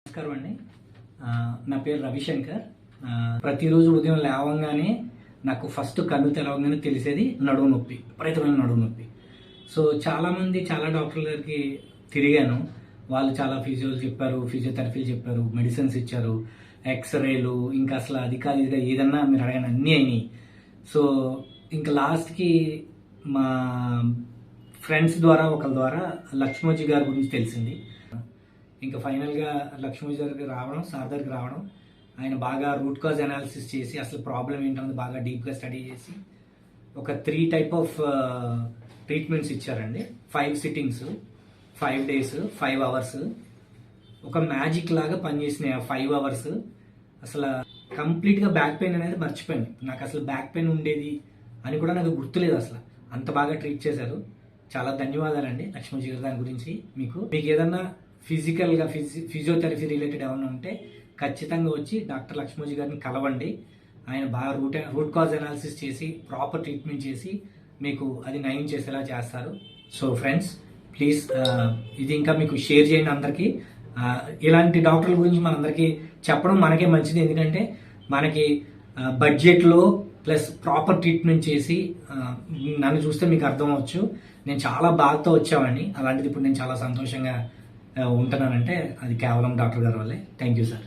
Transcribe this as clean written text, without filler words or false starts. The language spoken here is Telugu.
నమస్కారం అండి. నా పేరు రవిశంకర్. ప్రతిరోజు ఉదయం లేవగానే నాకు ఫస్ట్ కన్ను తెలవగానే తెలిసేది నడుము నొప్పి, విపరీతమైన నడుము నొప్పి. సో చాలామంది చాలా డాక్టర్ల దగ్గరికి తిరిగాను. వాళ్ళు చాలా చెప్పారు, ఫిజియోథెరపీలు చెప్పారు, మెడిసిన్స్ ఇచ్చారు, ఎక్స్రేలు, ఇంకా అసలు అధికారిగా ఏదన్నా మీరు అడగని అన్నీ అయినాయి. సో ఇంకా లాస్ట్కి మా ఫ్రెండ్స్ ద్వారా ఒకరి ద్వారా లక్ష్మోజీ గారి గురించి తెలిసింది. ఇంకా ఫైనల్గా లక్ష్మీ దగ్గరికి రావడం, సార్ దగ్గరికి రావడం, ఆయన బాగా రూట్ కాజ్ అనాలిసిస్ చేసి అసలు ప్రాబ్లం ఏంటన్నది బాగా డీప్గా స్టడీ చేసి ఒక 3 టైప్ ఆఫ్ ట్రీట్మెంట్స్ ఇచ్చారండి. 5 సిట్టింగ్స్, 5 days, 5 hours. ఒక మ్యాజిక్ లాగా పనిచేసినాయి ఆ 5 hours. అసలు కంప్లీట్గా బ్యాక్ పెయిన్ అనేది మర్చిపోయింది. నాకు అసలు బ్యాక్ పెయిన్ ఉండేది అని కూడా నాకు గుర్తులేదు. అసలు అంత బాగా ట్రీట్ చేశారు. చాలా ధన్యవాదాలండి లక్ష్మీజీ గారు. దాని గురించి మీకు ఏదన్నా ఫిజికల్గా ఫిజియోథెరపీ రిలేటెడ్ ఏమైనా ఉంటే ఖచ్చితంగా వచ్చి డాక్టర్ లక్ష్మోజీ గారిని కలవండి. ఆయన బాగా రూట్ కాజ్ అనాలిసిస్ చేసి ప్రాపర్ ట్రీట్మెంట్ చేసి మీకు అది నయం చేసేలా చేస్తారు. సో ఫ్రెండ్స్, ప్లీజ్ ఇది ఇంకా మీకు షేర్ చేయండి అందరికీ. ఇలాంటి డాక్టర్ల గురించి మనందరికీ చెప్పడం మనకే మంచిది. ఎందుకంటే మనకి బడ్జెట్లో ప్లస్ ప్రాపర్ ట్రీట్మెంట్ చేసి నన్ను చూస్తే మీకు అర్థం అవ్వచ్చు నేను చాలా బాధతో వచ్చామని. అలాంటిది ఇప్పుడు నేను చాలా సంతోషంగా ఉంటున్నానంటే అది కేవలం డాక్టర్ గారి వల్లే. Thank you sir.